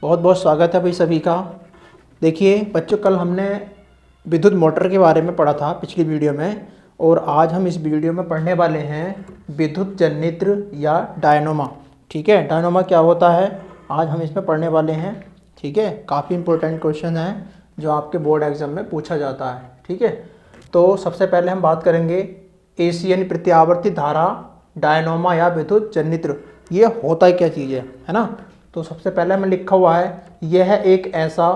बहुत बहुत स्वागत है भाई सभी का। देखिए बच्चों, कल हमने विद्युत मोटर के बारे में पढ़ा था पिछली वीडियो में, और आज हम इस वीडियो में पढ़ने वाले हैं विद्युत जनरेटर या डायनोमा। ठीक है, डायनोमा क्या होता है आज हम इसमें पढ़ने वाले हैं। ठीक है, काफ़ी इंपॉर्टेंट क्वेश्चन है जो आपके बोर्ड एग्जाम में पूछा जाता है। ठीक है, तो सबसे पहले हम बात करेंगे एसी यानी प्रत्यावर्ती धारा डायनोमा या विद्युत जनरेटर, ये होता है क्या चीज़ है ना। तो सबसे पहले में लिखा हुआ है, यह एक ऐसा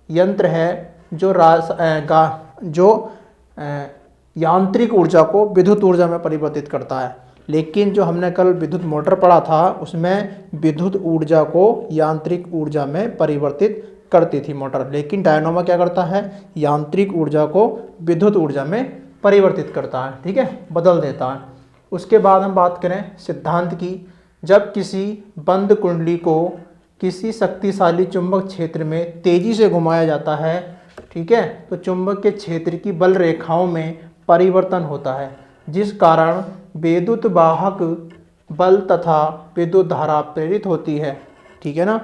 यंत्र है जो यांत्रिक ऊर्जा को विद्युत ऊर्जा में परिवर्तित करता है। लेकिन जो हमने कल विद्युत मोटर पढ़ा था उसमें विद्युत ऊर्जा को यांत्रिक ऊर्जा में परिवर्तित करती थी मोटर, लेकिन डायनोमा क्या करता है, यांत्रिक ऊर्जा को विद्युत ऊर्जा में परिवर्तित करता है। ठीक है, बदल देता है। उसके बाद हम बात करें सिद्धांत की। जब किसी बंद कुंडली को किसी शक्तिशाली चुंबक क्षेत्र में तेजी से घुमाया जाता है, ठीक है, तो चुंबक के क्षेत्र की बल रेखाओं में परिवर्तन होता है, जिस कारण विद्युत वाहक बल तथा विद्युत धारा प्रेरित होती है। ठीक है ना।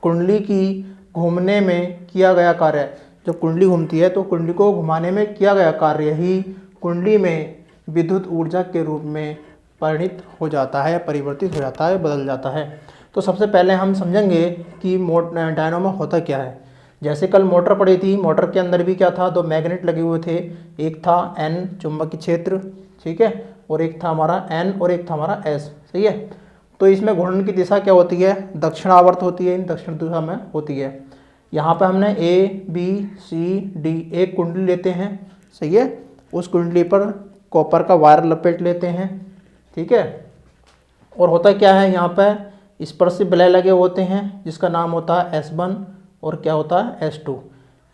कुंडली की घूमने में किया गया कार्य, जब कुंडली घूमती है तो कुंडली को घुमाने में किया गया कार्य ही कुंडली में विद्युत ऊर्जा के रूप में परिणित हो जाता है, परिवर्तित हो जाता है, बदल जाता है। तो सबसे पहले हम समझेंगे कि डायनोमा होता क्या है। जैसे कल मोटर पड़ी थी, मोटर के अंदर भी क्या था, दो मैग्नेट लगे हुए थे। एक था एन चुंबकीय क्षेत्र, ठीक है, और एक था हमारा एन और एक था हमारा एस। सही है। तो इसमें घूर्णन की दिशा क्या होती है, दक्षिणावर्त होती है, इन दक्षिण दिशा में होती है। यहाँ पे हमने ए बी सी डी एक कुंडली लेते हैं। सही है। उस कुंडली पर कॉपर का वायर लपेट लेते हैं। ठीक है, और होता क्या है, यहाँ पे स्पर्शी वलय लगे होते हैं जिसका नाम होता है S1 और क्या होता है S2।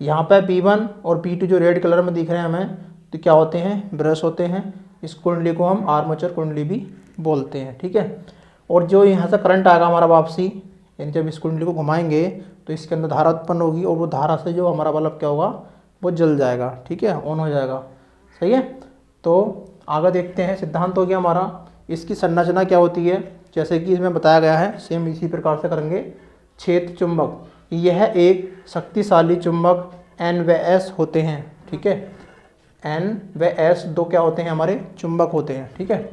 यहाँ पे B1 और B2 जो रेड कलर में दिख रहे हैं हमें, तो क्या होते हैं, ब्रश होते हैं। इस कुंडली को हम आर्मेचर कुंडली भी बोलते हैं। ठीक है, और जो यहाँ से करंट आएगा हमारा वापसी, यानी जब इस कुंडली को घुमाएंगे तो इसके अंदर धारा उत्पन्न होगी और वो धारा से जो हमारा बल्ब क्या होगा, वो जल जाएगा। ठीक है, ऑन हो जाएगा। सही है। तो आगे देखते हैं, सिद्धांत हो गया हमारा। इसकी संरचना क्या होती है, जैसे कि इसमें बताया गया है, सेम इसी प्रकार से करेंगे। क्षेत्र चुंबक, यह एक शक्तिशाली चुंबक N व S होते हैं। ठीक है, N व S दो क्या होते हैं, हमारे चुंबक होते हैं। ठीक है,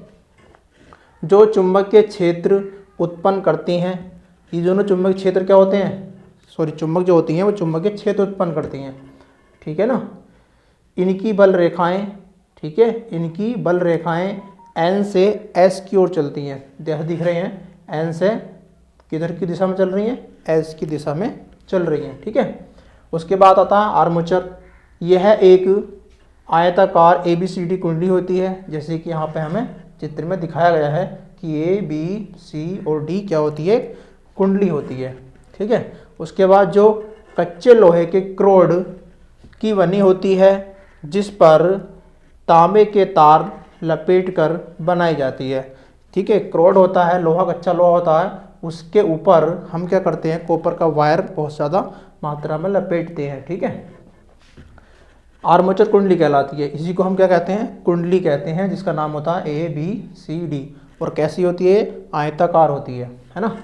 जो चुंबक के क्षेत्र उत्पन्न करती हैं। ये दोनों चुंबक क्षेत्र क्या होते हैं, चुंबक जो होती हैं वो चुंबक के क्षेत्र उत्पन्न करती हैं। ठीक है ना। इनकी बल रेखाएं, ठीक है, इनकी बल रेखाएं N से S की ओर चलती हैं। जैसे दिख रहे हैं, N से किधर की दिशा में चल रही हैं, S की दिशा में चल रही हैं। ठीक है। उसके बाद आता है आर्मेचर। यह एक आयताकार ABCD कुंडली होती है, जैसे कि यहाँ पे हमें चित्र में दिखाया गया है कि A B C और D क्या होती है, कुंडली होती है। ठीक है। उसके बाद जो कच्चे लोहे के क्रोड की बनी होती है, जिस पर तांबे के तार लपेट कर बनाई जाती है। ठीक है, क्रोड होता है, लोहा, कच्चा लोहा होता है, उसके ऊपर हम क्या करते हैं, कॉपर का वायर बहुत ज़्यादा मात्रा में लपेटते हैं। ठीक है, आर्मेचर कुंडली कहलाती है। इसी को हम क्या कहते हैं, कुंडली कहते हैं, जिसका नाम होता है ABCD। और कैसी होती है, आयताकार होती है ना।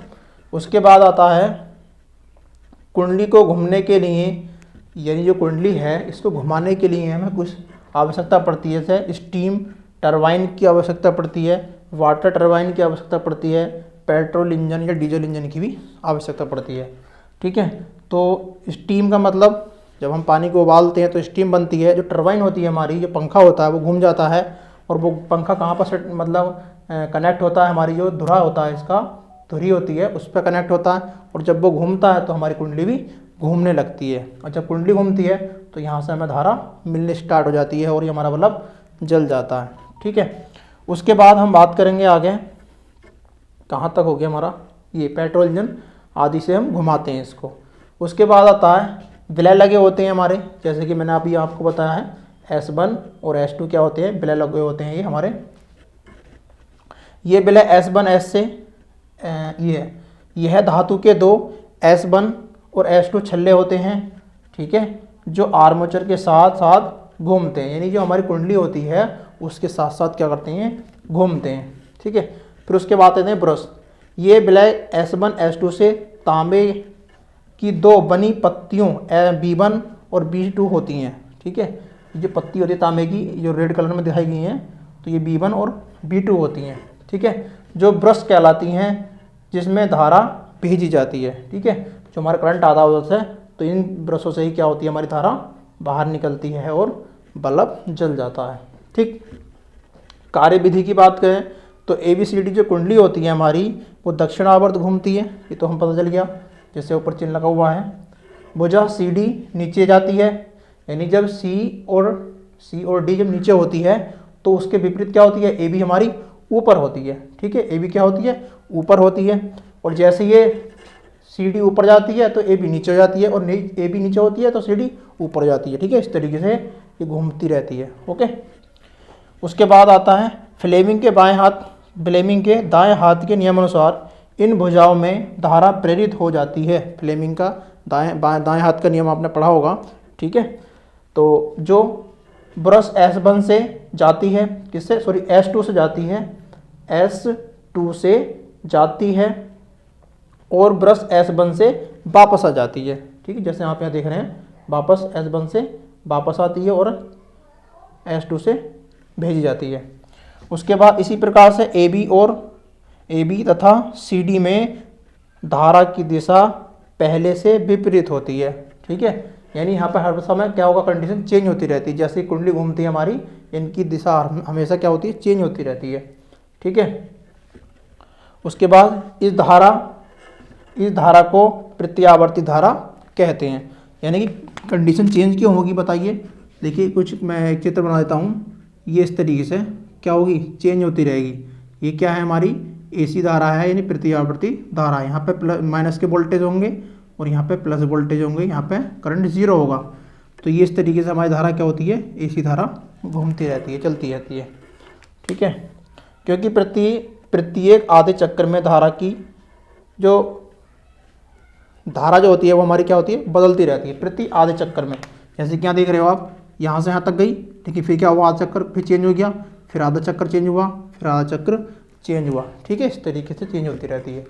उसके बाद आता है कुंडली को घूमने के लिए, यानी जो कुंडली है इसको घुमाने के लिए हमें कुछ आवश्यकता पड़ती है, जैसे स्टीम टरबाइन की आवश्यकता पड़ती है, वाटर टरबाइन की आवश्यकता पड़ती है, पेट्रोल इंजन या डीजल इंजन की भी आवश्यकता पड़ती है। ठीक है, तो स्टीम का मतलब जब हम पानी को उबालते हैं तो स्टीम बनती है। जो टरबाइन होती है हमारी, जो पंखा होता है वो घूम जाता है, और वो पंखा कहाँ पर मतलब कनेक्ट होता है, हमारी जो धुरा होता है, इसका धुरी होती है, उस पर कनेक्ट होता है, और जब वो घूमता है तो हमारी कुंडली भी घूमने लगती है। और जब कुंडली घूमती है तो यहाँ से हमें धारा मिलने स्टार्ट हो जाती है और ये हमारा बल्ब जल जाता है। ठीक है, उसके बाद हम बात करेंगे आगे, कहाँ तक हो गया हमारा, ये पेट्रोल इंजन आदि से हम घुमाते हैं इसको। उसके बाद आता है विलय लगे होते हैं हमारे, जैसे कि मैंने अभी आपको बताया है S1 और S2 क्या होते हैं, विलय लगे होते हैं ये हमारे। ये विलय S1 S से यह धातु के दो S1 और S2 छल्ले होते हैं। ठीक है, जो आर्मेचर के साथ साथ घूमते हैं, यानी जो हमारी कुंडली होती है उसके साथ साथ क्या करते हैं, घूमते हैं। ठीक है, फिर उसके बाद आते हैं ब्रश। ये विलय S1 S2 से तांबे की दो बनी पत्तियों B1 और B2 होती हैं। ठीक है, ये जो पत्ती होती है तांबे की जो रेड कलर में दिखाई गई हैं, तो ये B1 और B2 होती हैं। ठीक है, जो ब्रश कहलाती हैं जिसमें धारा भेजी जाती है। ठीक है, जो हमारा करंट आता है उधर से, तो इन ब्रशों से ही क्या होती है, हमारी धारा बाहर निकलती है और बल्ब जल जाता है। ठीक, कार्य विधि की बात करें तो ABCD जो कुंडली होती है हमारी, वो दक्षिणावर्त घूमती है, ये तो हम पता चल गया, जैसे ऊपर चिन्ह लगा हुआ है। भुजा CD नीचे जाती है, यानी जब C और D जब नीचे होती है तो उसके विपरीत क्या होती है, AB हमारी ऊपर होती है। ठीक है, AB क्या होती है, ऊपर होती है। और जैसे ये CD ऊपर जाती है तो AB नीचे हो जाती है, और AB नीचे होती है तो CD ऊपर हो जाती है। ठीक है, इस तरीके से ये घूमती रहती है। ओके, उसके बाद आता है फ्लेमिंग के दाएं हाथ के नियमानुसार इन भुजाओं में धारा प्रेरित हो जाती है। फ्लेमिंग का दाएं हाथ का नियम आपने पढ़ा होगा। ठीक है, तो जो ब्रश S1 से जाती है, किससे, सॉरी S2 से जाती है, S2 से जाती है और ब्रश S1 से वापस आ जाती है। ठीक है, जैसे आप यहाँ देख रहे हैं, वापस S1 से वापस आती है और S2 से भेजी जाती है। उसके बाद इसी प्रकार से AB तथा CD में धारा की दिशा पहले से विपरीत होती है। ठीक है, यानी यहाँ पर हर समय क्या होगा, कंडीशन चेंज होती रहती है। जैसे कुंडली घूमती है हमारी, इनकी दिशा हमेशा क्या होती है, चेंज होती रहती है। ठीक है, उसके बाद इस धारा को प्रत्यावर्ती धारा कहते हैं। यानी कि कंडीशन चेंज क्यों होगी बताइए। देखिए, कुछ मैं एक चित्र बना देता हूँ, ये इस तरीके से क्या होगी, चेंज होती रहेगी। ये क्या है, हमारी AC धारा है, यानी प्रत्यावर्ती धारा है। यहाँ पे प्लस माइनस के वोल्टेज होंगे और यहाँ पे प्लस वोल्टेज होंगे, यहाँ पे करंट 0 होगा। तो ये इस तरीके से हमारी धारा क्या होती है, AC धारा घूमती रहती है, चलती रहती है। ठीक है, क्योंकि प्रत्येक आधे चक्कर में धारा जो होती है वो हमारी क्या होती है, बदलती रहती है प्रति आधे चक्कर में। जैसे कि यहाँ देख रहे हो आप, यहाँ से यहाँ तक गई, ठीक है, फिर क्या हुआ, आधा चक्कर फिर चेंज हो गया, फिर आधा चक्कर चेंज हुआ, फिर आधा चक्कर चेंज हुआ। ठीक है, इस तरीके से चेंज होती रहती है।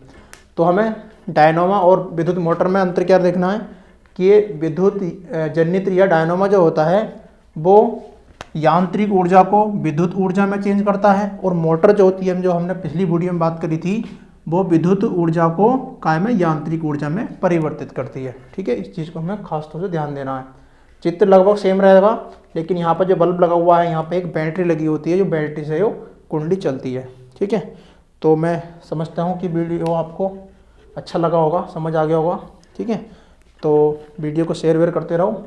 तो हमें डायनोमा और विद्युत मोटर में अंतर क्या देखना है कि ये विद्युत जनरेटर या डायनोमा जो होता है वो यांत्रिक ऊर्जा को विद्युत ऊर्जा में चेंज करता है, और मोटर जो होती है, जो हमने पिछली वीडियो में बात करी थी, वो विद्युत ऊर्जा को काय में यांत्रिक ऊर्जा में परिवर्तित करती है। ठीक है, इस चीज़ को हमें खास तौर से ध्यान देना है। चित्र लगभग सेम रहेगा, लेकिन यहाँ पर जो बल्ब लगा हुआ है, यहाँ पे एक बैटरी लगी होती है, जो बैटरी से वो कुंडली चलती है। ठीक है, तो मैं समझता हूँ कि वीडियो आपको अच्छा लगा होगा, समझ आ गया होगा। ठीक है, तो वीडियो को शेयर वेयर करते रहो।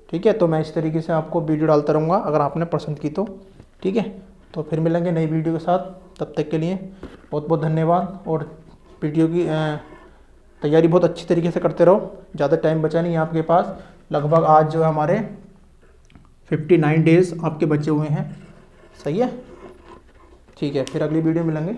ठीक है, तो मैं इस तरीके से आपको वीडियो डालता रहूँगा अगर आपने पसंद की तो। ठीक है, तो फिर मिलेंगे नई वीडियो के साथ, तब तक के लिए बहुत बहुत धन्यवाद। और वीडियो की तैयारी बहुत अच्छी तरीके से करते रहो, ज़्यादा टाइम बचा नहीं है आपके पास। लगभग आज जो है हमारे 59 डेज़ आपके बचे हुए हैं। सही है, ठीक है, फिर अगली वीडियो मिलेंगे।